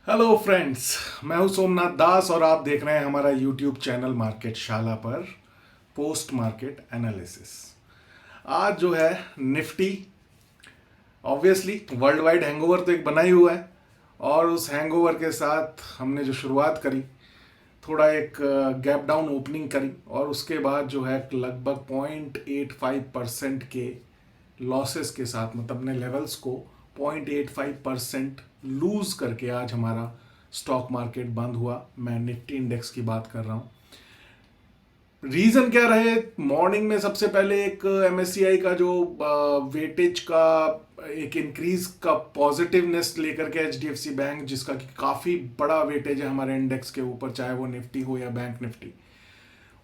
Hello friends, मैं हूं सोमनाथ दास और आप देख रहे हैं हमारा यूट्यूब चैनल मार्केट शाला पर पोस्ट मार्केट एनालिसिस। आज जो है Nifty, obviously world wide hangover तो एक बना ही हुआ है और उस हैंगओवर के साथ हमने जो शुरुआत करी, थोड़ा एक गैप डाउन ओपनिंग करी और उसके बाद जो है लगभग 0.85% के लॉसेस के साथ, मतलब अपने लेवल्स को 0.85% लूज करके आज हमारा स्टॉक मार्केट बंद हुआ। मैं निफ्टी इंडेक्स की बात कर रहा हूँ। रीजन क्या रहे? मॉर्निंग में सबसे पहले एक एमएससीआई का जो वेटेज का एक इंक्रीज का पॉजिटिवनेस लेकर के एचडीएफसी बैंक, जिसका कि काफी बड़ा वेटेज है हमारे इंडेक्स के ऊपर, चाहे वो निफ्टी हो या बैंक निफ्टी,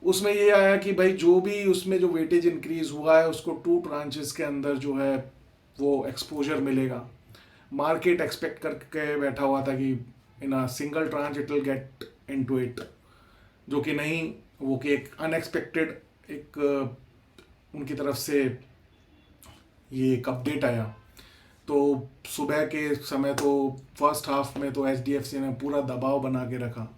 उसमें ये आया कि भाई जो भी उसमें जो वेटेज इंक्रीज हुआ है उसको टू ट्रांचेस के अंदर जो है वो एक्सपोजर मिलेगा। मार्केट एक्सपेक्ट करके बैठा हुआ था कि in a single trench it will get into it, जो कि नहीं, वो कि एक अनएक्सपेक्टेड एक उनकी तरफ से ये एक अपडेट आया। तो सुबह के समय तो फर्स्ट हाफ में तो एचडीएफसी ने पूरा दबाव बना के रखा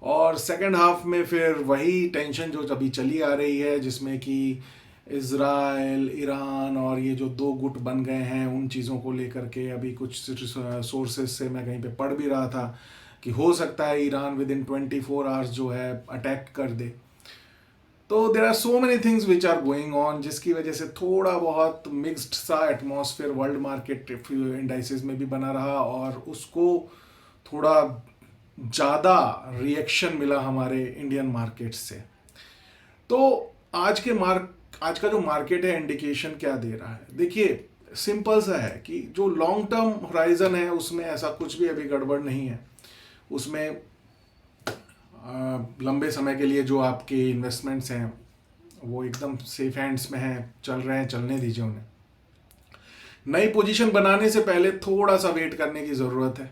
और सेकंड हाफ में फिर वही टेंशन जो अभी चली आ रही है, जिसमें कि इज़राइल, ईरान और ये जो दो गुट बन गए हैं, उन चीज़ों को लेकर के अभी कुछ सोर्सेज से मैं कहीं पे पढ़ भी रहा था कि हो सकता है ईरान विद इन 24 आवर्स जो है अटैक कर दे। तो there are so many things which are going on, जिसकी वजह से थोड़ा बहुत मिक्स्ड सा एटमॉस्फेयर वर्ल्ड मार्केट इंडाइसेस में भी बना रहा और उसको थोड़ा ज़्यादा रिएक्शन मिला हमारे इंडियन मार्केट से। तो आज का जो मार्केट है इंडिकेशन क्या दे रहा है? देखिए, सिंपल सा है कि जो लॉन्ग टर्म होराइजन है उसमें ऐसा कुछ भी अभी गड़बड़ नहीं है। उसमें लंबे समय के लिए जो आपके इन्वेस्टमेंट्स हैं वो एकदम सेफ हैंड्स में हैं, चल रहे हैं, चलने दीजिए उन्हें। नई पोजीशन बनाने से पहले थोड़ा सा वेट करने की ज़रूरत है,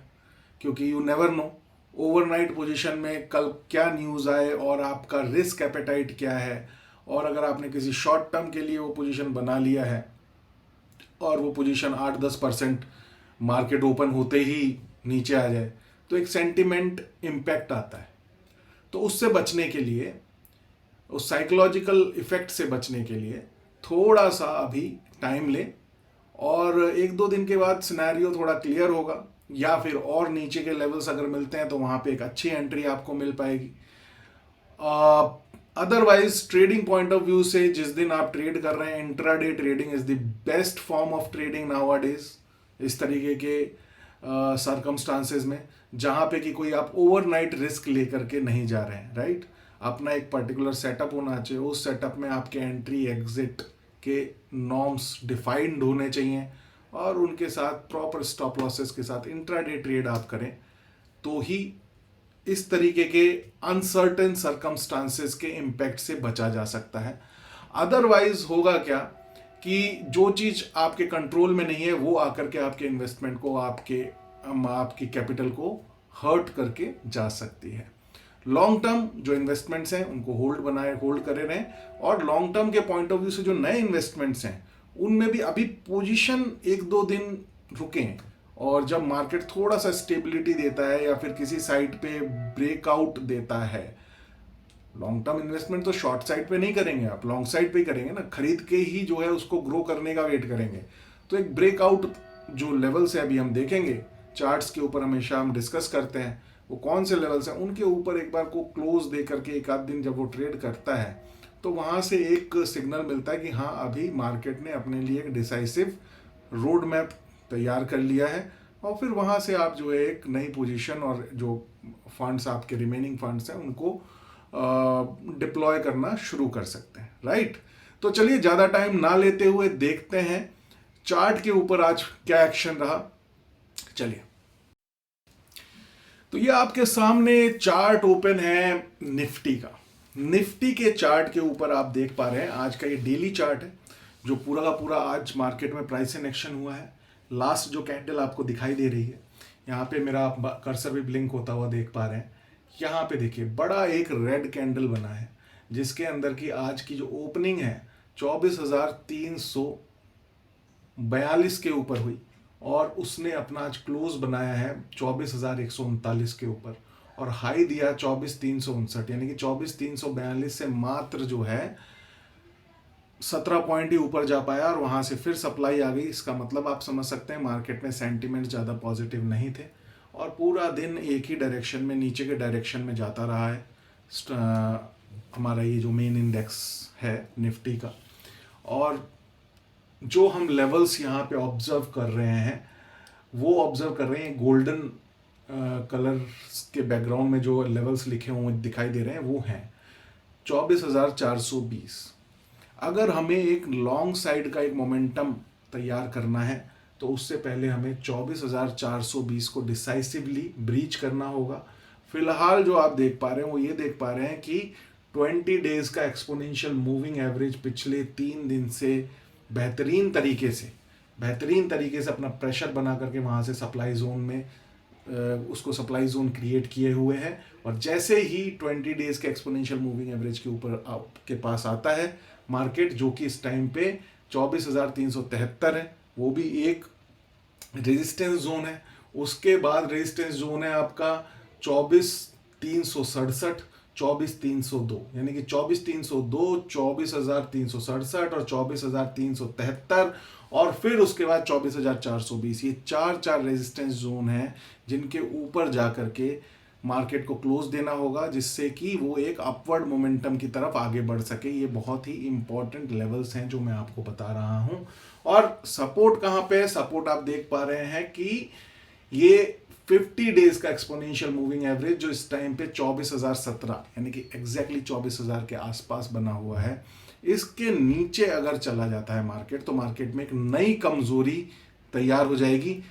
क्योंकि you never know overnight position में कल क्या न्यूज़ आए और आपका रिस्क एपेटाइट क्या है। और अगर आपने किसी शॉर्ट टर्म के लिए वो पोजीशन बना लिया है और वो पोजीशन 8-10% मार्केट ओपन होते ही नीचे आ जाए, तो एक सेंटिमेंट इम्पैक्ट आता है। तो उससे बचने के लिए, उस साइकोलॉजिकल इफेक्ट से बचने के लिए थोड़ा सा अभी टाइम ले और एक दो दिन के बाद सिनेरियो थोड़ा क्लियर होगा, या फिर और नीचे के लेवल्स अगर मिलते हैं तो वहां पे एक अच्छी एंट्री आपको मिल पाएगी। Otherwise trading point of view से जिस दिन आप ट्रेड कर रहे हैं, intraday trading is the best form of trading nowadays, इस तरीके के सरकमस्टांसेस में, जहां पे कि कोई आप ओवरनाइट रिस्क लेकर के नहीं जा रहे हैं, राइट। अपना एक पर्टिकुलर सेटअप होना चाहिए, उस सेटअप में आपके एंट्री एग्जिट के नॉर्म्स डिफाइंड होने चाहिए और उनके साथ प्रॉपर स्टॉप लॉसेस के साथ इंट्राडे ट्रेड आप करें, तो ही इस तरीके के अनसर्टेन सरकमस्टांसेस के इम्पैक्ट से बचा जा सकता है। अदरवाइज होगा क्या कि जो चीज आपके कंट्रोल में नहीं है वो आकर के आपके इन्वेस्टमेंट को, आपकी कैपिटल को हर्ट करके जा सकती है। लॉन्ग टर्म जो इन्वेस्टमेंट्स हैं उनको होल्ड करे रहें और लॉन्ग टर्म के पॉइंट ऑफ व्यू से जो नए इन्वेस्टमेंट्स हैं उनमें भी अभी पोजीशन एक दो दिन रुकें और जब मार्केट थोड़ा सा स्टेबिलिटी देता है या फिर किसी साइड पे ब्रेकआउट देता है, लॉन्ग टर्म इन्वेस्टमेंट तो शॉर्ट साइड पे नहीं करेंगे, आप लॉन्ग साइड पे ही करेंगे ना, खरीद के ही जो है उसको ग्रो करने का वेट करेंगे। तो एक ब्रेकआउट जो लेवल्स है अभी हम देखेंगे, चार्ट्स के ऊपर हमेशा हम डिस्कस करते हैं वो कौन से लेवल्स हैं, उनके ऊपर एक बार को क्लोज दे करके एक आध दिन जब वो ट्रेड करता है तो वहां से एक सिग्नल मिलता है कि हाँ, अभी मार्केट ने अपने लिए एक डिसाइसिव रोड मैप तैयार कर लिया है और फिर वहां से आप जो है एक नई पोजीशन और जो फंड्स आपके रिमेनिंग फंड्स हैं उनको डिप्लॉय करना शुरू कर सकते हैं, राइट। तो चलिए ज़्यादा टाइम ना लेते हुए देखते हैं चार्ट के ऊपर आज क्या एक्शन रहा। चलिए, तो ये आपके सामने चार्ट ओपन है निफ्टी का। निफ्टी के चार्ट के ऊपर आप देख पा रहे हैं आज का ये डेली चार्ट है जो पूरा का पूरा आज मार्केट में प्राइस इन एक्शन हुआ है। लास्ट जो कैंडल आपको दिखाई दे रही है, यहाँ पे मेरा कर्सर भी ब्लिंक होता हुआ देख पा रहे हैं। यहाँ पे देखिए बड़ा एक रेड कैंडल बना है जिसके अंदर की आज की जो ओपनिंग है 24,342 के ऊपर हुई और उसने अपना आज क्लोज बनाया है 24,139 के ऊपर और हाई दिया 24,359, यानी कि 24,342 से मात्र जो है 17 पॉइंट ही ऊपर जा पाया और वहां से फिर सप्लाई आ गई। इसका मतलब आप समझ सकते हैं मार्केट में सेंटिमेंट ज़्यादा पॉजिटिव नहीं थे और पूरा दिन एक ही डायरेक्शन में, नीचे के डायरेक्शन में जाता रहा है हमारा ये जो मेन इंडेक्स है निफ्टी का। और जो हम लेवल्स यहाँ पे ऑब्जर्व कर रहे हैं वो ऑब्जर्व कर रहे हैं गोल्डन कलर के बैकग्राउंड में जो लेवल्स लिखे हुए दिखाई दे रहे हैं वो हैं 24,420। अगर हमें एक लॉन्ग साइड का एक मोमेंटम तैयार करना है तो उससे पहले हमें 24,420 को डिसाइसिवली ब्रीच करना होगा। फिलहाल जो आप देख पा रहे हैं वो ये देख पा रहे हैं कि 20 डेज का एक्सपोनेंशियल मूविंग एवरेज पिछले 3 दिन से बेहतरीन तरीके से अपना प्रेशर बना करके वहाँ से सप्लाई जोन में उसको सप्लाई जोन क्रिएट किए हुए हैं। और जैसे ही 20 डेज के एक्सपोनेंशियल मूविंग एवरेज के ऊपर आपके पास आता है मार्केट, जो कि इस टाइम पे 24,373 है, वो भी एक रेजिस्टेंस जोन है। उसके बाद रेजिस्टेंस जोन है आपका 24,367, 24,302, यानी कि 24,302, 24,367 और 24,373 और फिर उसके बाद 24,420। ये चार रेजिस्टेंस जोन हैं जिनके ऊपर जाकर के मार्केट को क्लोज देना होगा जिससे कि वो एक अपवर्ड मोमेंटम की तरफ आगे बढ़ सके। ये बहुत ही इंपॉर्टेंट लेवल्स हैं जो मैं आपको बता रहा हूं। और सपोर्ट कहां पे है? सपोर्ट आप देख पा रहे हैं कि ये 50 डेज का एक्सपोनेंशियल मूविंग एवरेज जो इस टाइम पे 24,017 यानी कि एग्जैक्टली 24,000 के आसपास बना हुआ है, इसके नीचे अगर चला जाता है मार्केट तो मार्केट में एक नई कमजोरी तैयार हो जाएगी।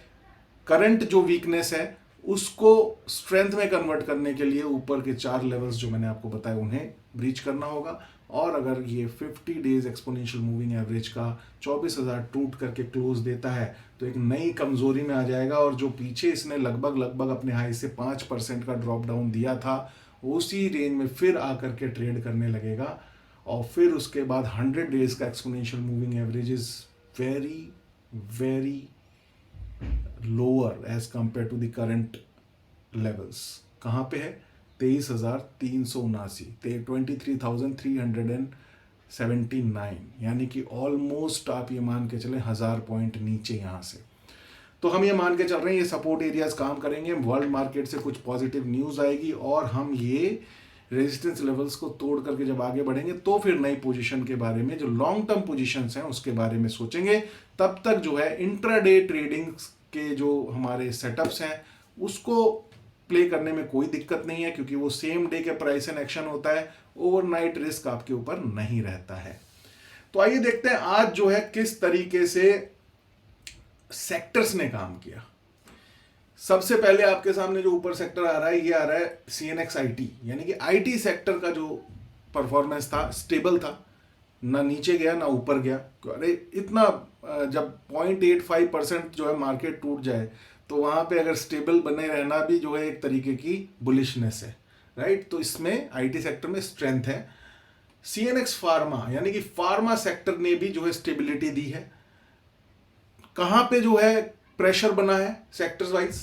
करंट जो वीकनेस है उसको स्ट्रेंथ में कन्वर्ट करने के लिए ऊपर के 4 लेवल्स जो मैंने आपको बताए उन्हें ब्रीच करना होगा। और अगर ये 50 डेज एक्सपोनेंशियल मूविंग एवरेज का 24,000 टूट करके क्लोज देता है तो एक नई कमजोरी में आ जाएगा और जो पीछे इसने लगभग अपने हाई से 5% का ड्रॉप डाउन दिया था उसी रेंज में फिर आकर के ट्रेड करने लगेगा। और फिर उसके बाद 100 डेज का exponential moving average is very very lower as compare to the current levels. कहाँ पे है? 23,379, 23,379, यानी कि ऑलमोस्ट आप ये मान के चले 1000 पॉइंट नीचे यहाँ से। तो हम ये मान के चल रहे हैं ये सपोर्ट एरियाज काम करेंगे, वर्ल्ड मार्केट से कुछ पॉजिटिव न्यूज आएगी और हम ये रेजिस्टेंस लेवल्स को तोड़ करके जब आगे बढ़ेंगे तो फिर नई पोजीशन के बारे में, जो लॉन्ग टर्म पोजीशंस हैं उसके बारे में सोचेंगे। तब तक जो है इंट्राडे ट्रेडिंग के जो हमारे सेटअप्स हैं उसको प्ले करने में कोई दिक्कत नहीं है क्योंकि वो सेम डे के प्राइस एंड एक्शन होता है, ओवरनाइट रिस्क आपके ऊपर नहीं रहता है। तो आइए देखते हैं आज जो है किस तरीके से सेक्टर्स ने काम किया। सबसे पहले आपके सामने जो ऊपर सेक्टर आ रहा है ये आ रहा है CNX IT, यानी कि IT सेक्टर का जो परफॉर्मेंस था स्टेबल था, ना नीचे गया ना ऊपर गया। अरे इतना जब 0.85% जो है मार्केट टूट जाए तो वहां पे अगर स्टेबल बने रहना भी जो है एक तरीके की बुलिशनेस है, राइट। तो इसमें IT सेक्टर में स्ट्रेंथ है। CNX फार्मा यानी कि फार्मा सेक्टर ने भी जो है स्टेबिलिटी दी है। कहां पे जो है प्रेशर बना है सेक्टर्स वाइज?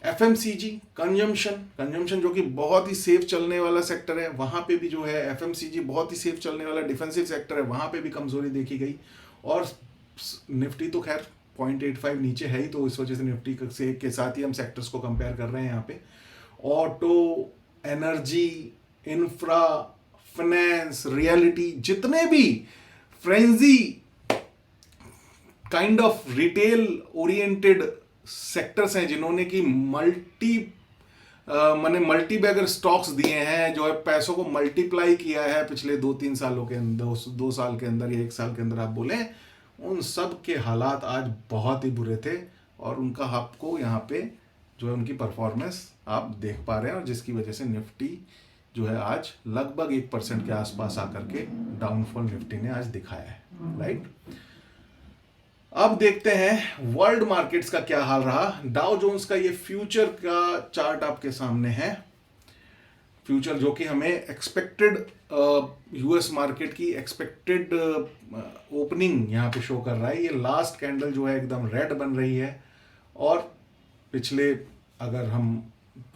FMCG कंजम्पशन जो कि बहुत ही सेफ चलने वाला सेक्टर है, वहां पे भी जो है FMCG बहुत ही सेफ चलने वाला डिफेंसिव सेक्टर है, वहां पे भी कमजोरी देखी गई। और निफ्टी तो खैर 0.85 नीचे है ही, तो इस वजह से निफ्टी से के साथ ही हम सेक्टर्स को कंपेयर कर रहे हैं यहाँ पे। Auto, energy, infra, finance, reality, जितने भी frenzy kind of retail oriented sectors हैं जिन्होंने की मल्टी बैगर स्टॉक्स दिए हैं, जो है पैसों को मल्टीप्लाई किया है पिछले 2-3 सालों के अंदर, 2 साल के अंदर या 1 साल के अंदर आप बोले, उन सब के हालात आज बहुत ही बुरे थे और उनका आपको यहाँ पे जो है उनकी परफॉर्मेंस आप देख पा रहे हैं और जिसकी वजह से निफ्टी जो है आज लगभग 1% के आसपास आकर के डाउनफॉल निफ्टी ने आज दिखाया है, राइट। अब देखते हैं वर्ल्ड मार्केट्स का क्या हाल रहा। डाउ जोन्स का ये फ्यूचर का चार्ट आपके सामने है, फ्यूचर जो कि हमें एक्सपेक्टेड US मार्केट की एक्सपेक्टेड ओपनिंग यहाँ पे शो कर रहा है। ये लास्ट कैंडल जो है एकदम रेड बन रही है और पिछले अगर हम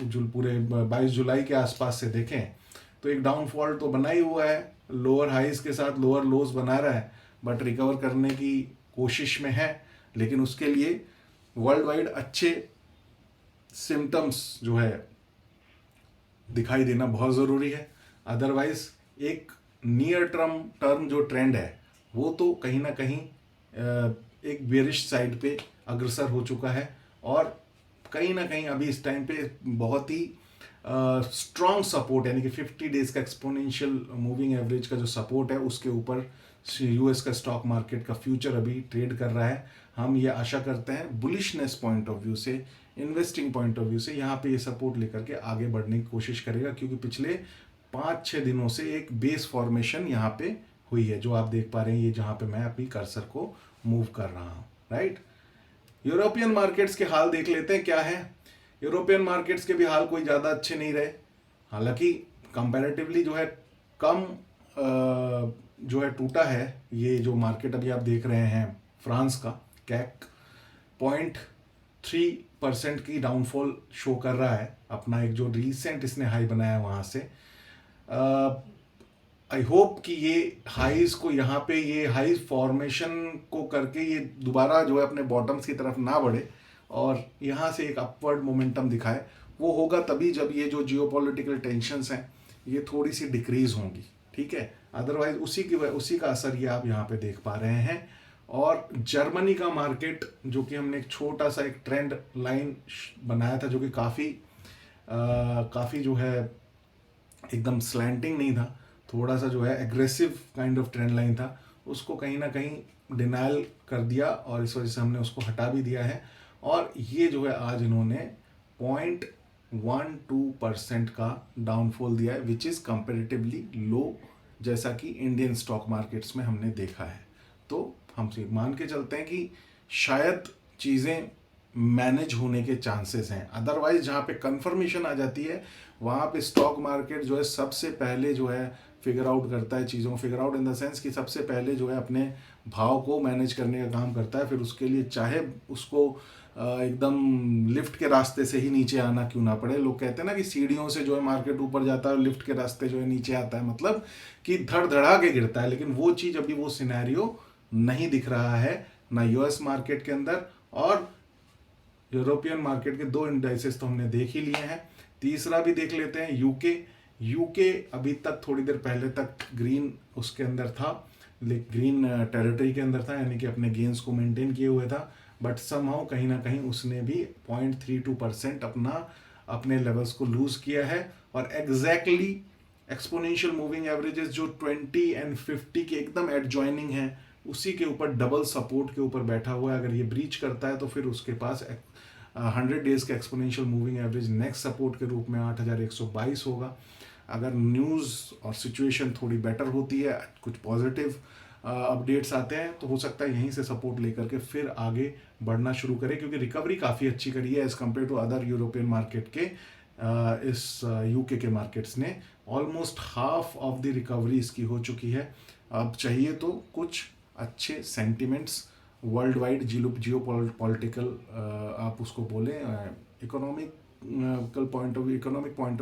पूरे 22 जुलाई के आसपास से देखें तो एक डाउनफॉल तो बना ही हुआ है, लोअर हाइज के साथ लोअर लोज बना रहा है, बट रिकवर करने की कोशिश में है। लेकिन उसके लिए वर्ल्ड वाइड अच्छे सिम्टम्स जो है दिखाई देना बहुत ज़रूरी है। अदरवाइज एक नियर टर्म जो ट्रेंड है वो तो कहीं ना कहीं एक बेरिश साइड पे अग्रसर हो चुका है, और कहीं ना कहीं अभी इस टाइम पे बहुत ही स्ट्रॉन्ग सपोर्ट, यानी कि 50 डेज का एक्सपोनेंशियल मूविंग एवरेज का जो सपोर्ट है उसके ऊपर यूएस का स्टॉक मार्केट का फ्यूचर अभी ट्रेड कर रहा है। हम ये आशा करते हैं बुलिशनेस पॉइंट ऑफ व्यू से, इन्वेस्टिंग पॉइंट ऑफ व्यू से यहाँ पे ये सपोर्ट लेकर के आगे बढ़ने की कोशिश करेगा, क्योंकि पिछले 5-6 दिनों से एक बेस फॉर्मेशन यहाँ पे हुई है जो आप देख पा रहे हैं, ये जहाँ पे मैं अपनी कर्सर को मूव कर रहा हूँ, राइट। यूरोपियन मार्केट्स के हाल देख लेते हैं क्या है। यूरोपियन मार्केट्स के भी हाल कोई ज़्यादा अच्छे नहीं रहे, हालांकि कंपैरेटिवली जो है कम जो है टूटा है ये जो मार्केट अभी आप देख रहे हैं फ्रांस का कैक 0.3% की डाउनफॉल शो कर रहा है, अपना एक जो रिसेंट इसने हाई बनाया वहाँ से। आई होप कि ये हाईज को यहाँ पे ये हाई फॉर्मेशन को करके ये दोबारा जो है अपने बॉटम्स की तरफ ना बढ़े और यहाँ से एक अपवर्ड मोमेंटम दिखाए। वो होगा तभी जब ये जो जियोपॉलिटिकल टेंशन्स हैं ये थोड़ी सी डिक्रीज होंगी, ठीक है। अदरवाइज उसी का असर ये आप यहाँ पे देख पा रहे हैं। और जर्मनी का मार्केट जो कि हमने एक छोटा सा एक ट्रेंड लाइन बनाया था जो कि काफ़ी जो है एकदम स्लैंटिंग नहीं था, थोड़ा सा जो है aggressive kind of trend line था, उसको कहीं ना कहीं डिनाइल कर दिया और इस वजह से हमने उसको हटा भी दिया है। और ये जो है आज इन्होंने 0.12% का डाउनफॉल दिया है, विच इज़ कंपेरेटिवली लो, जैसा कि इंडियन स्टॉक मार्केट्स में हमने देखा है। तो हम मान के चलते हैं कि शायद चीज़ें मैनेज होने के चांसेस हैं। अदरवाइज जहाँ पे कंफर्मेशन आ जाती है वहाँ पे स्टॉक मार्केट जो है सबसे पहले जो है फिगर आउट करता है चीज़ों को, figure out in the sense कि सबसे पहले जो है अपने भाव को मैनेज करने का काम करता है। फिर उसके लिए चाहे उसको एकदम लिफ्ट के रास्ते से ही नीचे आना क्यों ना पड़े। लोग कहते हैं ना कि सीढ़ियों से जो है मार्केट ऊपर जाता है और लिफ्ट के रास्ते जो है नीचे आता है, मतलब कि धड़ धड़ा के गिरता है। लेकिन वो चीज़ अभी वो सिनेरियो नहीं दिख रहा है ना यूएस मार्केट के अंदर, और यूरोपियन मार्केट के 2 इंडाइसेस तो हमने देख ही लिए हैं। तीसरा भी देख लेते हैं यूके अभी तक थोड़ी देर पहले तक ग्रीन उसके अंदर था, ग्रीन टेरिटरी के अंदर था, यानी कि अपने गेन्स को मेंटेन किए हुए था, बट समहाउ कहीं ना कहीं उसने भी 0.32% अपने लेवल्स को लूज किया है। और एग्जैक्टली एक्सपोनेंशियल मूविंग एवरेजेस जो 20 और 50 के एकदम एडजॉइनिंग है उसी के ऊपर डबल सपोर्ट के ऊपर बैठा हुआ है। अगर ये ब्रीच करता है तो फिर उसके पास 100 डेज का exponential moving average next support के रूप में 8122 होगा। अगर न्यूज़ और सिचुएशन थोड़ी बेटर होती है, कुछ पॉजिटिव अपडेट्स आते हैं, तो हो सकता है यहीं से सपोर्ट लेकर के फिर आगे बढ़ना शुरू करें, क्योंकि रिकवरी काफ़ी अच्छी करी है as compare to other European market के। इस यूके के मार्केट्स ने almost half of the recovery इसकी हो चुकी है। अब चाहिए तो कुछ अच्छे sentiments world wide geopolitical आप उसको बोलें, इकोनॉमिक पॉइंट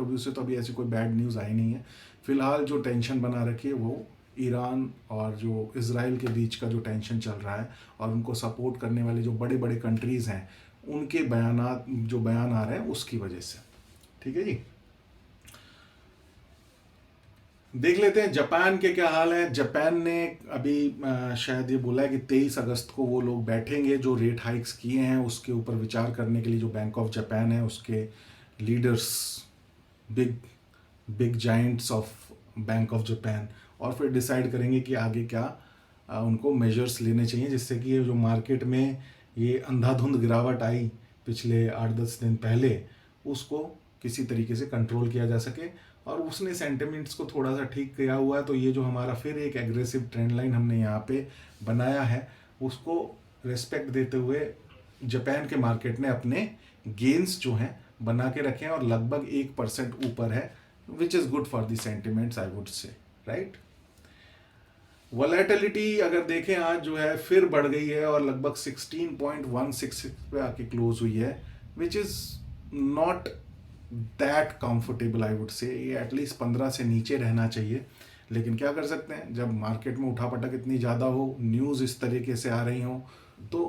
ऑफ व्यू से तो अभी ऐसी कोई बैड न्यूज़ आई नहीं है। फिलहाल जो टेंशन बना रखी है वो ईरान और जो इजराइल के बीच का जो टेंशन चल रहा है और उनको सपोर्ट करने वाले जो बड़े बड़े कंट्रीज़ हैं उनके बयान आ रहे हैं उसकी वजह से, ठीक है जी। देख लेते हैं जापान के क्या हाल है। जापान ने अभी शायद ये बोला है कि 23 अगस्त को वो लोग बैठेंगे, जो रेट हाइक्स किए हैं उसके ऊपर विचार करने के लिए। जो बैंक ऑफ जापान है उसके leaders, big Giants of bank of Japan, और फिर डिसाइड करेंगे कि आगे क्या उनको मेजर्स लेने चाहिए, जिससे कि ये जो मार्केट में ये अंधाधुंध गिरावट आई पिछले 8-10 दिन पहले, उसको किसी तरीके से कंट्रोल किया जा सके। और उसने सेंटिमेंट्स को थोड़ा सा ठीक किया हुआ है। तो ये जो हमारा फिर एक एग्रेसिव ट्रेंड लाइन हमने यहाँ पे बनाया है, उसको रिस्पेक्ट देते हुए जापान के मार्केट ने अपने गेन्स जो हैं बना के रखे हैं और लगभग 1% ऊपर है, which is good for the sentiments I would say, right. Volatility अगर देखें आज जो है फिर बढ़ गई है और लगभग 16.16 पे आके क्लोज हुई है, which is not that comfortable I would say. ये एटलीस्ट 15 से नीचे रहना चाहिए, लेकिन क्या कर सकते हैं, जब मार्केट में उठापटक इतनी ज़्यादा हो, न्यूज़ इस तरीके से आ रही हो, तो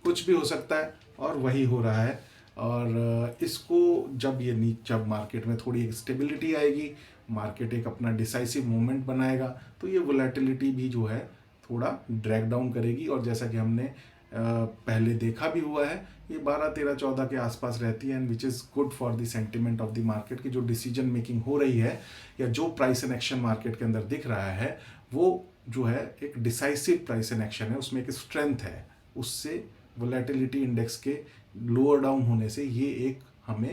कुछ भी हो सकता है, और वही हो रहा है। और इसको जब मार्केट में थोड़ी एक स्टेबिलिटी आएगी, मार्केट एक अपना डिसाइसिव मूवमेंट बनाएगा, तो ये वोलेटिलिटी भी जो है थोड़ा ड्रैग डाउन करेगी। और जैसा कि हमने पहले देखा भी हुआ है, ये 12, 13, 14 के आसपास रहती है, and which is good for the sentiment of the market की जो डिसीजन मेकिंग हो रही है या जो प्राइस एंड एक्शन मार्केट के अंदर दिख रहा है, वो जो है एक डिसाइसिव प्राइस एंड एक्शन है, उसमें एक स्ट्रेंथ है। उससे वोलेटिलिटी इंडेक्स के लोअर डाउन होने से ये एक हमें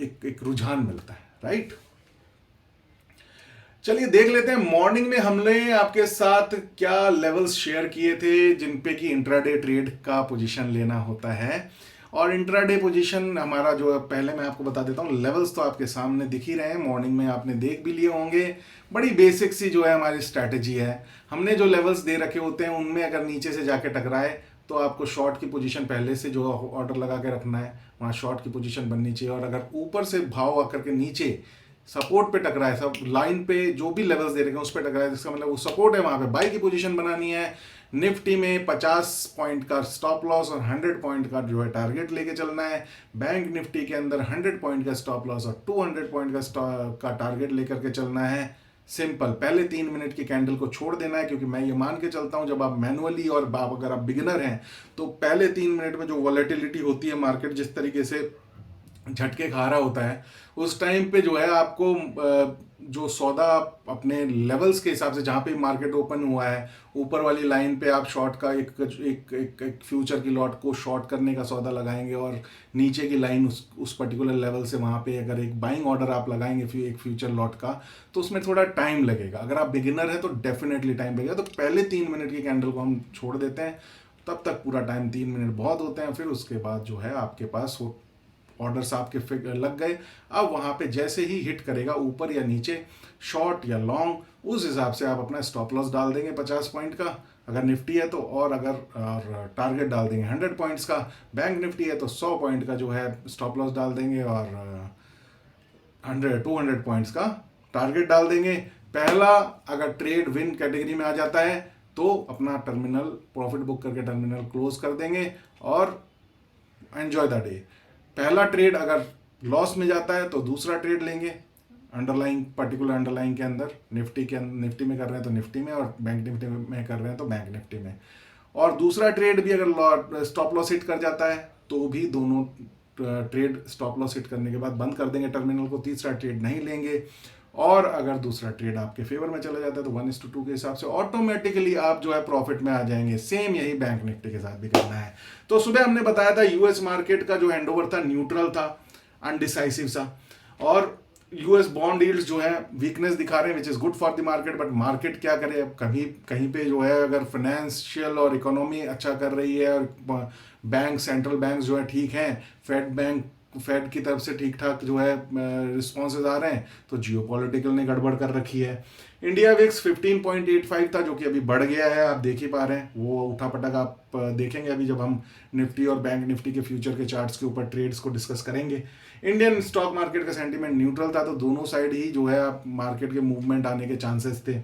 एक रुझान मिलता है, राइट। चलिए देख लेते हैं मॉर्निंग में हमने आपके साथ क्या लेवल्स शेयर किए थे जिन पे कि इंट्राडे ट्रेड का पोजीशन लेना होता है। और इंट्राडे पोजीशन हमारा जो है, पहले मैं आपको बता देता हूँ, लेवल्स तो आपके सामने दिख ही रहे हैं, मॉर्निंग में आपने देख भी लिए होंगे। बड़ी बेसिक सी जो है हमारी स्ट्रैटेजी है। हमने जो लेवल्स दे रखे होते हैं उनमें अगर नीचे से जाके टकराए तो आपको शॉर्ट की पोजीशन पहले से जो ऑर्डर लगा के रखना है, वहाँ शॉर्ट की पोजीशन बननी चाहिए। और अगर ऊपर से भाव आकर के नीचे सपोर्ट पे टकराए, सब लाइन पे जो भी लेवल्स दे रखे हैं उस पे टकराए, जिसका मतलब वो सपोर्ट है, वहाँ पे बाई की पोजीशन बनानी है। निफ्टी में 50 पॉइंट का स्टॉप लॉस और 100 पॉइंट का जो है टारगेट लेके चलना है। बैंक निफ्टी के अंदर 100 पॉइंट का स्टॉप लॉस और 200 पॉइंट का टारगेट लेकर के चलना है। सिंपल, पहले 3 मिनट की कैंडल को छोड़ देना है, क्योंकि मैं ये मान के चलता हूं जब आप मैनुअली और अगर आप बिगिनर हैं तो पहले 3 मिनट में जो वॉलेटिलिटी होती है, मार्केट जिस तरीके से झटके खा रहा होता है, उस टाइम पे जो है आपको जो सौदा अपने लेवल्स के हिसाब से, जहाँ पे मार्केट ओपन हुआ है, ऊपर वाली लाइन पे आप शॉर्ट का एक फ्यूचर की लॉट को शॉर्ट करने का सौदा लगाएंगे, और नीचे की लाइन उस पर्टिकुलर लेवल से वहाँ पे अगर एक बाइंग ऑर्डर आप लगाएंगे एक फ्यूचर लॉट का, तो उसमें थोड़ा टाइम लगेगा। अगर आप बिगिनर है तो डेफिनेटली टाइम लगेगा। तो पहले 3 मिनट की कैंडल को हम छोड़ देते हैं, तब तक पूरा टाइम 3 मिनट बहुत होते हैं। फिर उसके बाद जो है आपके पास वो ऑर्डर्स आपके लग गए। अब वहाँ पे जैसे ही हिट करेगा ऊपर या नीचे, शॉर्ट या लॉन्ग, उस हिसाब से आप अपना स्टॉप लॉस डाल देंगे 50 पॉइंट का अगर निफ्टी है तो, और अगर टारगेट डाल देंगे 100 पॉइंट्स का। बैंक निफ्टी है तो 100 पॉइंट का जो है स्टॉप लॉस डाल देंगे, और 200 पॉइंट्स का टारगेट डाल देंगे। पहला अगर ट्रेड विन कैटेगरी में आ जाता है तो अपना टर्मिनल प्रॉफिट बुक करके टर्मिनल क्लोज कर देंगे और एंजॉय द डे। पहला ट्रेड अगर लॉस में जाता है तो दूसरा ट्रेड लेंगे अंडरलाइंग, पर्टिकुलर अंडरलाइंग के अंदर। निफ्टी में कर रहे हैं तो निफ्टी में, और बैंक निफ्टी में कर रहे हैं तो बैंक निफ्टी में। और दूसरा ट्रेड भी अगर स्टॉप लॉस हिट कर जाता है तो भी दोनों ट्रेड स्टॉप लॉस हिट करने के बाद बंद कर देंगे टर्मिनल को, तीसरा ट्रेड नहीं लेंगे। और अगर दूसरा ट्रेड आपके फेवर में चला जाता है तो 1:2 के हिसाब से ऑटोमेटिकली आप जो है प्रॉफिट में आ जाएंगे। सेम यही बैंक निफ्टी के साथ भी करना है। तो सुबह हमने बताया था यूएस मार्केट का जो हैंडओवर था न्यूट्रल था, अनडिसाइसिव सा, और यूएस बॉन्ड यील्ड्स जो है वीकनेस दिखा रहे हैं, which is good for the market. But market क्या करे, अब कहीं पे जो है अगर फाइनेंशियल और इकोनॉमी अच्छा कर रही है और बैंक, सेंट्रल बैंक जो है ठीक है, फेड की तरफ से ठीक ठाक जो है रिस्पॉन्सेज आ रहे हैं, तो जियोपॉलिटिकल ने गड़बड़ कर रखी है। इंडिया विक्स 15.85 था, जो कि अभी बढ़ गया है, आप देख ही पा रहे हैं। वो उठापटक आप देखेंगे अभी जब हम निफ्टी और बैंक निफ्टी के फ्यूचर के चार्ट्स के ऊपर ट्रेड्स को डिस्कस करेंगे। इंडियन स्टॉक मार्केट का सेंटीमेंट न्यूट्रल था, तो दोनों साइड ही जो है मार्केट के मूवमेंट आने के चांसेस थे।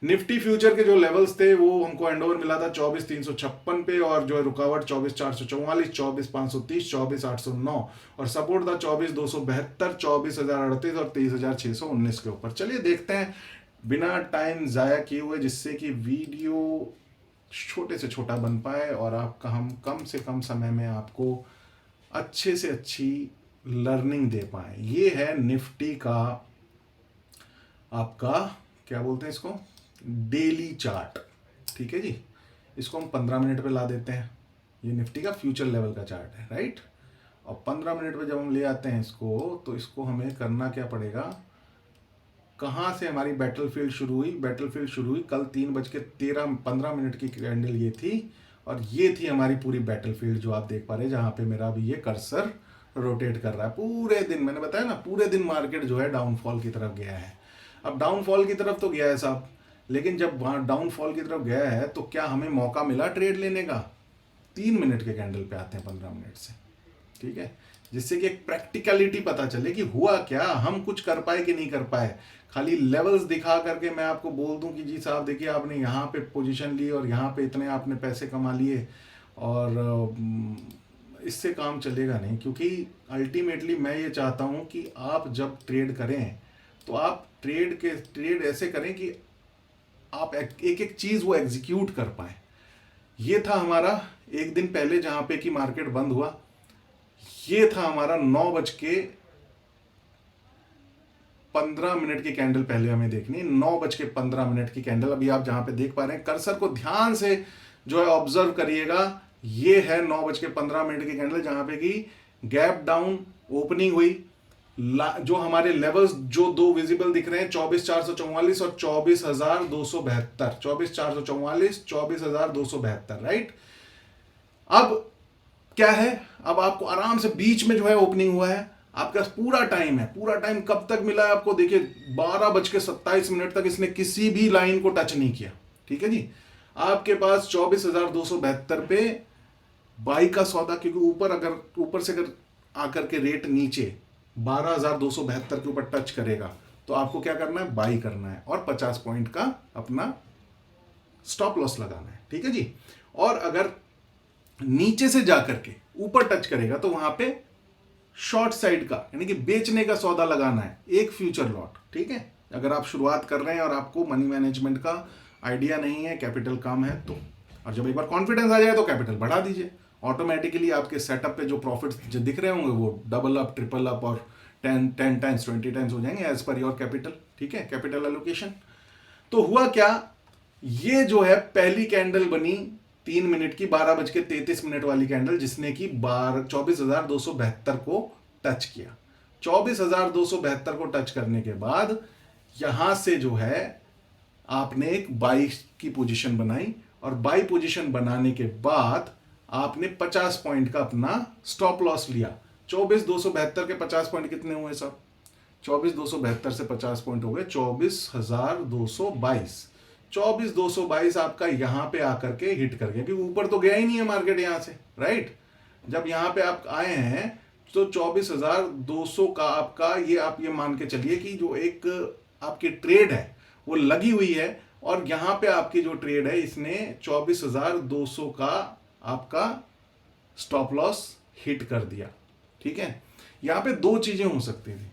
निफ्टी फ्यूचर के जो लेवल्स थे वो हमको हैंडओवर मिला था 24,356 पे, और जो है रुकावट 24,444, 24,530, 24,809, और सपोर्ट था 24,272, 24,038 और 23,619 के ऊपर। चलिए देखते हैं बिना टाइम ज़ाया किए हुए, जिससे कि वीडियो छोटे से छोटा बन पाए और आपका हम कम से कम समय में आपको अच्छे से अच्छी लर्निंग दे पाए। ये है निफ्टी का आपका, क्या बोलते हैं इसको, डेली चार्ट। ठीक है जी, इसको हम 15 मिनट पे ला देते हैं। ये निफ्टी का फ्यूचर लेवल का चार्ट है, राइट। और 15 मिनट पे जब हम ले आते हैं इसको, तो इसको हमें करना क्या पड़ेगा, कहाँ से हमारी बैटलफील्ड शुरू हुई। बैटलफील्ड शुरू हुई कल 3:15 की कैंडल ये थी, और ये थी हमारी पूरी बैटलफील्ड जो आप देख पा रहे हैं, जहाँ पे मेरा अभी ये कर्सर रोटेट कर रहा है। पूरे दिन मैंने बताया ना, पूरे दिन मार्केट जो है डाउनफॉल की तरफ गया है। अब डाउनफॉल की तरफ तो गया है साहब, लेकिन जब वहाँ डाउनफॉल की तरफ गया है तो क्या हमें मौका मिला ट्रेड लेने का? 3 मिनट के कैंडल पे आते हैं 15 मिनट से, ठीक है, जिससे कि एक प्रैक्टिकलिटी पता चले कि हुआ क्या, हम कुछ कर पाए कि नहीं कर पाए। खाली लेवल्स दिखा करके मैं आपको बोल दूं कि जी साहब देखिए आपने यहाँ पे पोजीशन ली और यहाँ पे इतने आपने पैसे कमा लिए, और इससे काम चलेगा नहीं। क्योंकि अल्टीमेटली मैं ये चाहता हूँ कि आप जब ट्रेड करें तो आप ट्रेड ऐसे करें कि आप एक एक चीज़ वो एग्जीक्यूट कर पाए। ये था हमारा एक दिन पहले जहाँ पे कि मार्केट बंद हुआ, ये था हमारा 9:15 की कैंडल पहले हमें देखनी है। 9:15 की कैंडल अभी आप जहां पे देख पा रहे हैं, कर्सर को ध्यान से जो है ऑब्जर्व करिएगा। ये है 9:15 की कैंडल जहां पे कि गैप डाउन ओपनिंग हुई। जो हमारे लेवल्स जो दो विजिबल दिख रहे हैं 24,444 और 24,272, 24,444, 24,272, राइट। अब क्या है, अब आपको आराम से बीच में जो है ओपनिंग हुआ है, आपका पूरा टाइम है। पूरा टाइम कब तक मिला है आपको? देखिए 12:27 तक इसने किसी भी लाइन को टच नहीं किया, ठीक है जी। आपके पास 24,272 पे बाई का सौदा, क्योंकि ऊपर से अगर आकर के रेट नीचे 12,272 के ऊपर टच करेगा तो आपको क्या करना है? बाई करना है और 50 पॉइंट का अपना स्टॉप लॉस लगाना है, ठीक है जी। और अगर नीचे से जाकर के ऊपर टच करेगा तो वहां पे शॉर्ट साइड का यानी कि बेचने का सौदा लगाना है, एक फ्यूचर लॉट, ठीक है। अगर आप शुरुआत कर रहे हैं और आपको मनी मैनेजमेंट का आइडिया नहीं है, कैपिटल कम है तो, और जब एक बार कॉन्फिडेंस आ जाए तो कैपिटल बढ़ा दीजिए। ऑटोमेटिकली आपके सेटअप पे जो प्रॉफिट्स जो दिख रहे होंगे वो डबल अप, ट्रिपल अप और 10 टाइम्स 20 टाइम्स हो जाएंगे एज पर योर कैपिटल, ठीक है, कैपिटल एलोकेशन। तो हुआ क्या, ये जो है पहली कैंडल बनी 3 मिनट की 12:33 वाली कैंडल, जिसने की 24,272 को टच किया। 24,272 को टच करने के बाद यहां से जो है आपने एक बाई की पोजीशन बनाई, और बाई पोजीशन बनाने के बाद आपने 50 पॉइंट का अपना स्टॉप लॉस लिया। 24,272 के 50 पॉइंट कितने हुए साहब? 24,272 से 50 पॉइंट हो गए 24,222। 24,222 आपका यहां पे आकर के हिट कर गया, क्योंकि ऊपर तो गया ही नहीं है मार्केट यहां से, राइट। जब यहां पे आप आए हैं तो 24,200 का आपका आप ये मान के चलिए कि जो एक आपकी ट्रेड है वो लगी हुई है, और यहां पे आपकी जो ट्रेड है इसने 24,200 का आपका स्टॉप लॉस हिट कर दिया, ठीक है। यहां पे दो चीजें हो सकती थी।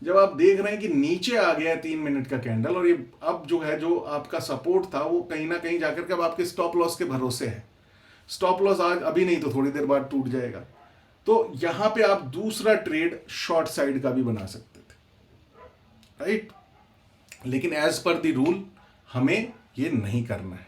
जब आप देख रहे हैं कि नीचे आ गया है 3 मिनट का कैंडल, और ये अब जो है जो आपका सपोर्ट था वो कहीं ना कहीं जाकर के अब आपके स्टॉप लॉस के भरोसे है। स्टॉप लॉस आज अभी नहीं तो थोड़ी देर बाद टूट जाएगा। तो यहां पे आप दूसरा ट्रेड शॉर्ट साइड का भी बना सकते थे, राइट। लेकिन एज पर द रूल हमें ये नहीं करना है।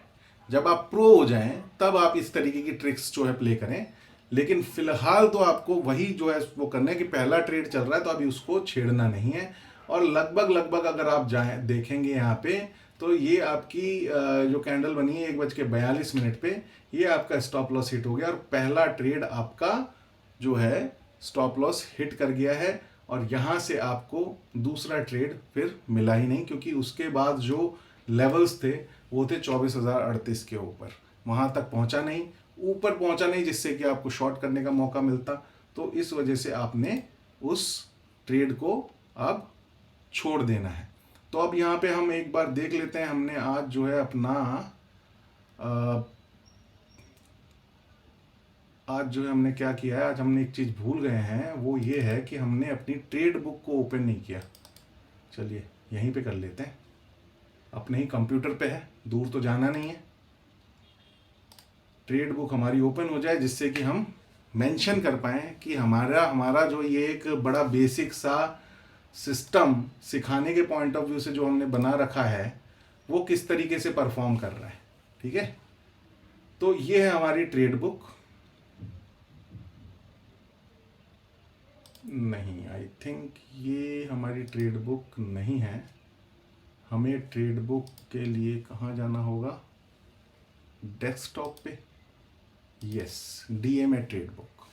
जब आप प्रो हो जाएं तब आप इस तरीके की ट्रिक्स जो है प्ले करें। लेकिन फिलहाल तो आपको वही जो है वो करना है कि पहला ट्रेड चल रहा है तो अभी उसको छेड़ना नहीं है। और लगभग अगर आप जाएं देखेंगे यहाँ पे, तो ये आपकी जो कैंडल बनी है 1:42 पे, ये आपका स्टॉप लॉस हिट हो गया, और पहला ट्रेड आपका जो है स्टॉप लॉस हिट कर गया है। और यहाँ से आपको दूसरा ट्रेड फिर मिला ही नहीं, क्योंकि उसके बाद जो लेवल्स थे वो थे 24,038 के ऊपर, वहाँ तक पहुँचा नहीं, ऊपर पहुँचा नहीं, जिससे कि आपको शॉर्ट करने का मौका मिलता। तो इस वजह से आपने उस ट्रेड को अब छोड़ देना है। तो अब यहाँ पे हम एक बार देख लेते हैं, हमने आज जो है अपना आज जो है हमने क्या किया है, आज हमने एक चीज़ भूल गए हैं, वो ये है कि हमने अपनी ट्रेड बुक को ओपन नहीं किया। चलिए यहीं पे कर लेते हैं, अपने ही कंप्यूटर पे है, दूर तो जाना नहीं है। ट्रेड बुक हमारी ओपन हो जाए, जिससे कि हम मेंशन कर पाएँ कि हमारा जो ये एक बड़ा बेसिक सा सिस्टम सिखाने के पॉइंट ऑफ व्यू से जो हमने बना रखा है वो किस तरीके से परफॉर्म कर रहा है, ठीक है। तो ये है हमारी ट्रेड बुक। नहीं, आई थिंक ये हमारी ट्रेड बुक नहीं है। हमें ट्रेड बुक के लिए कहाँ जाना होगा? डेस्कटॉप पे, yes, DMA trade book.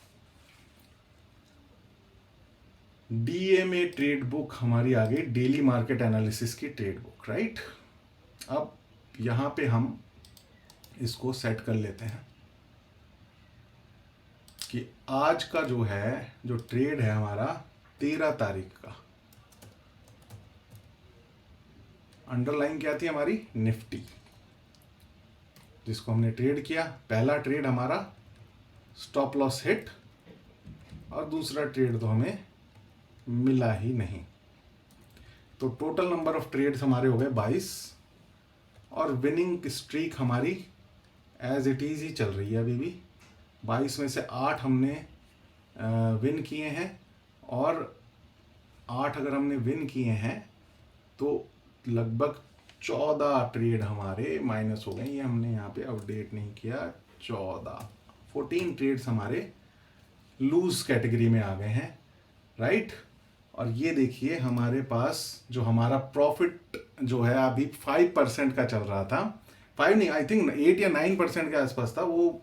DMA trade book हमारी आ गई, डेली मार्केट एनालिसिस की ट्रेड बुक, राइट। अब यहाँ पे हम इसको सेट कर लेते हैं कि आज का जो है, जो ट्रेड है हमारा 13 तारीख का, अंडरलाइन क्या थी हमारी, निफ्टी, जिसको हमने ट्रेड किया। पहला ट्रेड हमारा स्टॉप लॉस हिट, और दूसरा ट्रेड तो हमें मिला ही नहीं। तो टोटल नंबर ऑफ ट्रेड्स हमारे हो गए 22, और विनिंग स्ट्रीक हमारी एज इट इज ही चल रही है अभी भी। 22 में से 8 हमने विन किए हैं, और 8 अगर हमने विन किए हैं तो लगभग 14 ट्रेड हमारे माइनस हो गए। ये हमने यहाँ पे अपडेट नहीं किया। 14 ट्रेड्स हमारे लूज कैटेगरी में आ गए हैं, राइट। और ये देखिए हमारे पास जो हमारा प्रॉफिट जो है अभी 5% का चल रहा था, 5 नहीं, आई थिंक 8 या 9% के आसपास था। वो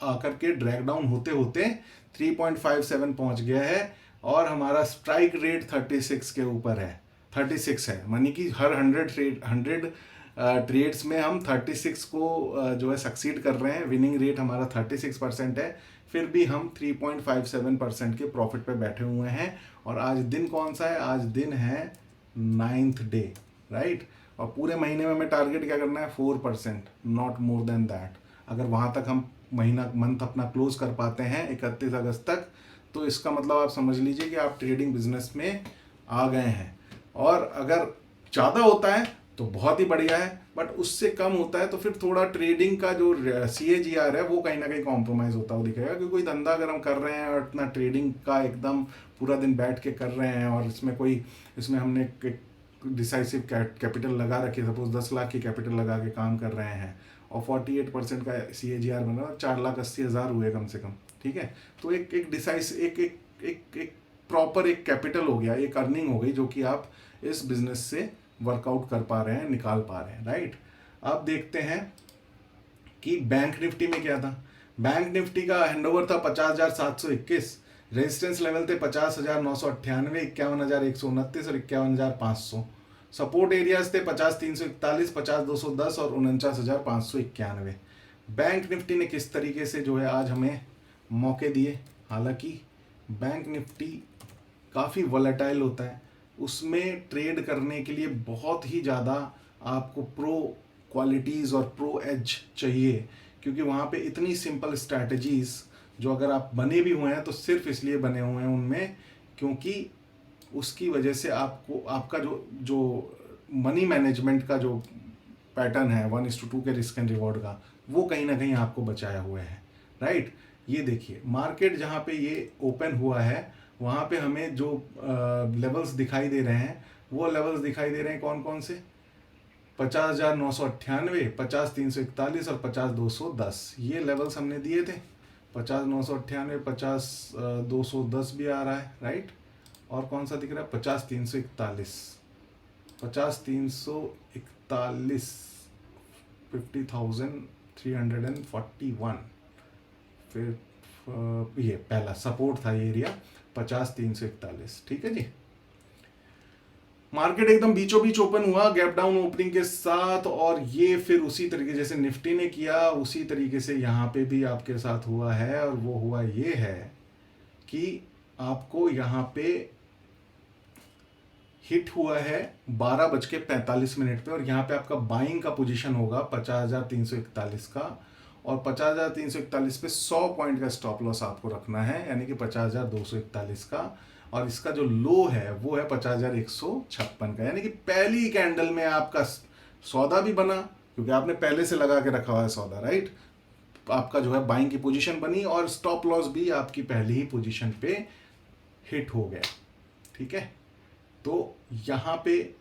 आकर के ड्रैग डाउन होते होते 3.57 पहुंच गया है, और हमारा स्ट्राइक रेट 36 के ऊपर है, 36 है। मानी कि हर 100 ट्रेड्स में हम 36 को जो है सक्सीड कर रहे हैं। विनिंग रेट हमारा 36% है, फिर भी हम 3.57% के प्रॉफिट पे बैठे हुए हैं। और आज दिन कौन सा है, आज दिन है 9th डे, राइट। और पूरे महीने में हमें टारगेट क्या करना है, 4%, नॉट मोर देन दैट। अगर वहाँ तक हम मंथ अपना क्लोज कर पाते हैं 31 अगस्त तक, तो इसका मतलब आप समझ लीजिए कि आप ट्रेडिंग बिजनेस में आ गए हैं। और अगर ज़्यादा होता है तो बहुत ही बढ़िया है, बट उससे कम होता है तो फिर थोड़ा ट्रेडिंग का जो CAGR है वो कहीं ना कहीं कॉम्प्रोमाइज़ होता हुआ दिखेगा। क्योंकि कोई धंधा अगर हम कर रहे हैं और इतना ट्रेडिंग का एकदम पूरा दिन बैठ के कर रहे हैं, और इसमें हमने डिसाइसिव कैपिटल लगा रखी है, सपोज 10 लाख की कैपिटल लगा के काम कर रहे हैं, और 48% का CAGR बना, 4,80,000 हुए कम से कम, ठीक है। तो एक प्रॉपर एक कैपिटल हो गया, एक अर्निंग हो गई, जो कि आप इस बिजनेस से वर्कआउट कर पा रहे हैं, निकाल पा रहे हैं, राइट। अब देखते हैं कि बैंक निफ्टी में क्या था। बैंक निफ्टी का हैंडओवर था 50,721, रेजिस्टेंस लेवल थे 50,998, 51,129 और 51,500। सपोर्ट एरियाज थे 50,341, 50,210 और 49,591। बैंक निफ्टी ने किस तरीके से जो है आज हमें मौके दिए। हालांकि बैंक निफ्टी काफ़ी वॉलेटाइल होता है, उसमें ट्रेड करने के लिए बहुत ही ज़्यादा आपको प्रो क्वालिटीज़ और प्रो एज चाहिए, क्योंकि वहाँ पे इतनी सिंपल स्ट्रैटेजीज़ जो अगर आप बने भी हुए हैं तो सिर्फ इसलिए बने हुए हैं उनमें, क्योंकि उसकी वजह से आपको आपका जो मनी मैनेजमेंट का जो पैटर्न है 1:2 के रिस्क एंड रिवॉर्ड का, वो कहीं ना कहीं आपको बचाया हुआ है, राइट। ये देखिए मार्केट जहाँ पे ये ओपन हुआ है, वहाँ पे हमें जो लेवल्स दिखाई दे रहे हैं, वो लेवल्स दिखाई दे रहे हैं कौन कौन से, 50,998, 50,341 और 50,210। ये लेवल्स हमने दिए थे। 50,998, 50,210 भी आ रहा है, राइट। और कौन सा दिख रहा है, 50,341, 50,341, 50,341। फिर ये पहला सपोर्ट था, ये एरिया 50,341, ठीक है जी। मार्केट एकदम बीचों बीच ओपन हुआ गैप डाउन ओपनिंग के साथ, और ये फिर उसी तरीके जैसे निफ्टी ने किया उसी तरीके से यहाँ पे भी आपके साथ हुआ है। और वो हुआ ये है कि आपको यहाँ पे हिट हुआ है 12:45 पे, और यहाँ पे आपका बाइंग का पोजीशन होगा 50,341 का, और 50,341 पे 100 पॉइंट का स्टॉप लॉस आपको रखना है, यानी कि 50,241 का। और इसका जो लो है वो है 50,156 का, यानी कि पहली कैंडल में आपका सौदा भी बना, क्योंकि आपने पहले से लगा के रखा हुआ है सौदा, राइट। आपका जो है बाइंग की पोजीशन बनी, और स्टॉप लॉस भी आपकी पहली ही पोजीशन पे हिट हो गया, ठीक है। तो यहाँ पे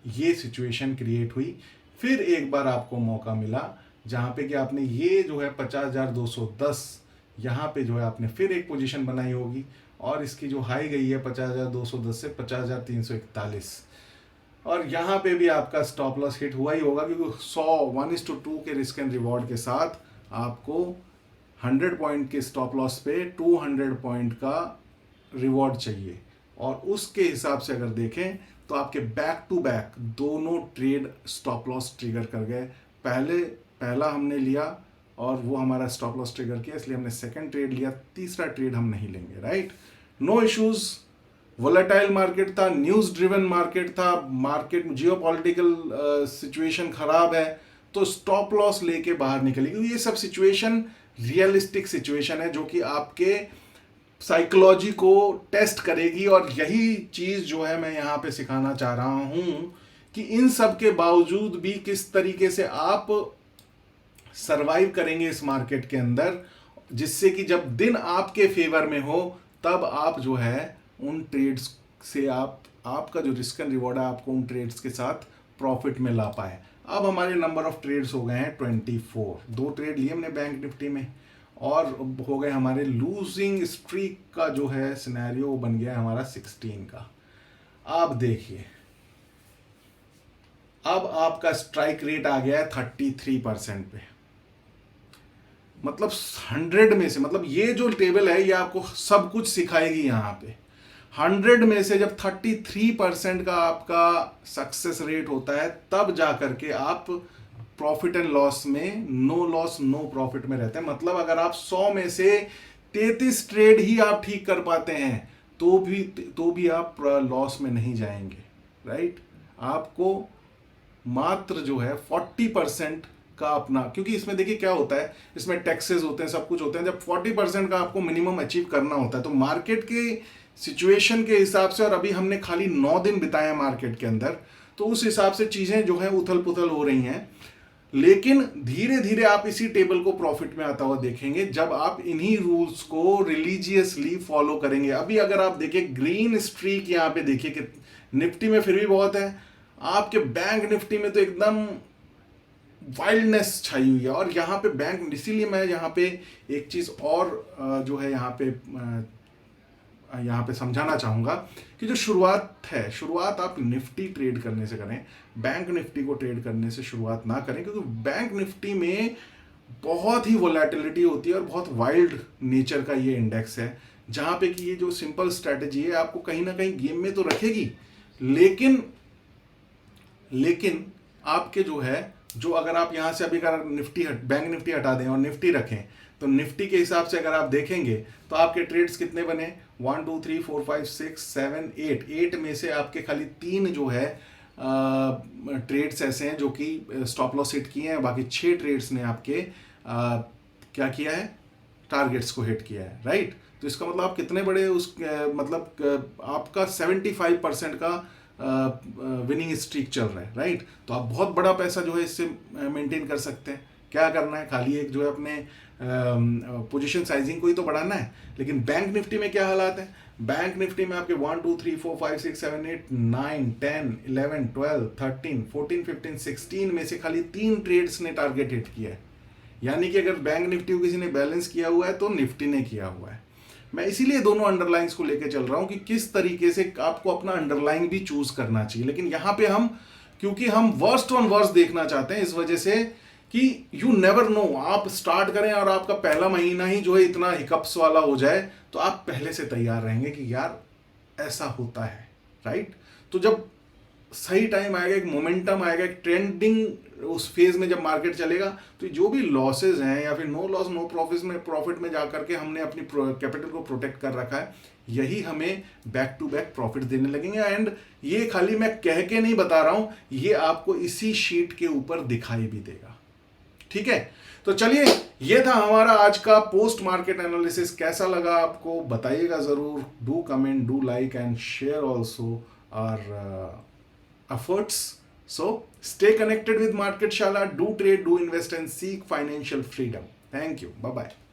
ये सिचुएशन क्रिएट हुई। फिर एक बार आपको मौका मिला जहाँ पे कि आपने ये जो है 50,210, यहाँ पे जो है आपने फिर एक पोजीशन बनाई होगी, और इसकी जो हाई गई है 50,210 से 50,341, और यहाँ पे भी आपका स्टॉप लॉस हिट हुआ ही होगा, क्योंकि 1:2 के रिस्क एंड रिवॉर्ड के साथ आपको 100 पॉइंट के स्टॉप लॉस पे 200 पॉइंट का रिवॉर्ड चाहिए, और उसके हिसाब से अगर देखें तो आपके बैक टू बैक दोनों ट्रेड स्टॉप लॉस ट्रिगर कर गए। पहला हमने लिया और वो हमारा स्टॉप लॉस ट्रिगर किया, इसलिए हमने सेकंड ट्रेड लिया, तीसरा ट्रेड हम नहीं लेंगे, right. No issues, volatile market था, न्यूज ड्रिवन मार्केट था, मार्केट जियोपॉलिटिकल सिचुएशन खराब है तो स्टॉप लॉस लेके बाहर निकलिए, क्योंकि ये सब सिचुएशन रियलिस्टिक सिचुएशन है जो कि आपके साइकोलॉजी को टेस्ट करेगी। और यही चीज जो है मैं यहाँ पे सिखाना चाह रहा हूं कि इन सब के बावजूद भी किस तरीके से आप सरवाइव करेंगे इस मार्केट के अंदर, जिससे कि जब दिन आपके फेवर में हो तब आप जो है उन ट्रेड्स से आपका जो रिस्क एंड रिवॉर्ड है आपको उन ट्रेड्स के साथ प्रॉफिट में ला पाए। अब हमारे नंबर ऑफ ट्रेड्स हो गए हैं 24, 2 ट्रेड लिए हमने बैंक निफ्टी में और हो गए हमारे लूजिंग स्ट्रीक का जो है सिनेरियो बन गया है हमारा 16 का। आप देखिए अब आपका स्ट्राइक रेट आ गया है 33% पे, मतलब 100 में से, मतलब ये जो टेबल है ये आपको सब कुछ सिखाएगी। यहाँ पे 100 में से जब 33% का आपका सक्सेस रेट होता है तब जा करके आप प्रॉफिट एंड लॉस में नो लॉस नो प्रॉफिट में रहते हैं। मतलब अगर आप 100 में से 33 ट्रेड ही आप ठीक कर पाते हैं तो भी आप लॉस में नहीं जाएंगे, राइट। आपको मात्र जो है 40% का अपना, क्योंकि इसमें देखिए क्या होता है, इसमें टैक्सेस होते हैं, सब कुछ होते हैं, जब 40% का आपको मिनिमम अचीव करना होता है तो मार्केट के सिचुएशन के हिसाब से, और अभी हमने खाली 9 दिन बिताए हैं मार्केट के अंदर, तो उस हिसाब से चीजें जो है उथल पुथल हो रही हैं। लेकिन धीरे धीरे आप इसी टेबल को प्रॉफिट में आता हुआ देखेंगे जब आप इन्हीं रूल्स को रिलीजियसली फॉलो करेंगे। अभी अगर आप देखिए ग्रीन स्ट्रीक यहाँ पे देखिए कि निफ्टी में फिर भी बहुत है, आपके बैंक निफ्टी में तो एकदम वाइल्डनेस छाई हुई है। और यहाँ पे बैंक, इसीलिए मैं यहाँ पे एक चीज और जो है यहाँ पे समझाना चाहूंगा कि जो शुरुआत है, शुरुआत आप निफ्टी ट्रेड करने से करें, बैंक निफ्टी को ट्रेड करने से शुरुआत ना करें, क्योंकि बैंक निफ्टी में बहुत ही वोलेटिलिटी होती है और बहुत वाइल्ड नेचर का ये इंडेक्स है, जहां पे कि ये जो सिंपल स्ट्रैटेजी है आपको कहीं ना कहीं गेम में तो रखेगी, लेकिन आपके जो है, जो अगर आप यहां से अभी अगर बैंक निफ्टी हटा दें और निफ्टी रखें तो निफ्टी के हिसाब से अगर आप देखेंगे तो आपके ट्रेड्स कितने बने, 1 2 3 4 5 6 7 8 में से आपके खाली 3 जो है ट्रेड्स ऐसे हैं जो कि स्टॉप लॉस हिट किए हैं, बाकी 6 ट्रेड्स ने आपके क्या किया है, टारगेट्स को हिट किया है, राइट। तो इसका मतलब आप कितने बड़े मतलब आपका 75% का विनिंग स्ट्रीक चल रहा है, राइट। तो आप बहुत बड़ा पैसा जो है इससे मेंटेन कर सकते हैं। क्या करना है, खाली एक जो है अपने पोजीशन साइजिंग को ही तो बढ़ाना है। लेकिन बैंक निफ्टी में क्या हालात है, बैंक निफ्टी में आपके 1 2 3 4 5 6 7 8 9 10 11 12 13 14 15 16 में से खाली 3 ट्रेड्स ने टारगेट हिट किया है। यानी कि अगर बैंक निफ्टी को किसी ने बैलेंस किया हुआ है तो निफ्टी ने किया हुआ है। मैं इसीलिए दोनों अंडरलाइंस को लेकर चल रहा हूं कि किस तरीके से आपको अपना अंडरलाइन भी चूज करना चाहिए। लेकिन यहां पे क्योंकि हम वर्स्ट ऑन वर्स्ट देखना चाहते हैं, इस वजह से कि यू नेवर नो, आप स्टार्ट करें और आपका पहला महीना ही जो है इतना हिकअप्स वाला हो जाए तो आप पहले से तैयार रहेंगे कि यार ऐसा होता है, राइट। तो जब सही टाइम आएगा, एक मोमेंटम आएगा, एक ट्रेंडिंग उस फेज में जब मार्केट चलेगा, तो जो भी लॉसेज हैं या फिर नो लॉस नो प्रॉफिट में जाकर के हमने अपनी कैपिटल को प्रोटेक्ट कर रखा है, यही हमें बैक टू बैक प्रॉफिट देने लगेंगे। एंड ये खाली मैं कह के नहीं बता रहा हूं, ये आपको इसी शीट के ऊपर दिखाई भी देगा, ठीक है। तो चलिए, ये था हमारा आज का पोस्ट मार्केट एनालिसिस। कैसा लगा आपको बताइएगा जरूर। Do comment, do like and share also our efforts. So stay connected with Market Shala, do trade, do invest and seek financial freedom. Thank you. Bye bye.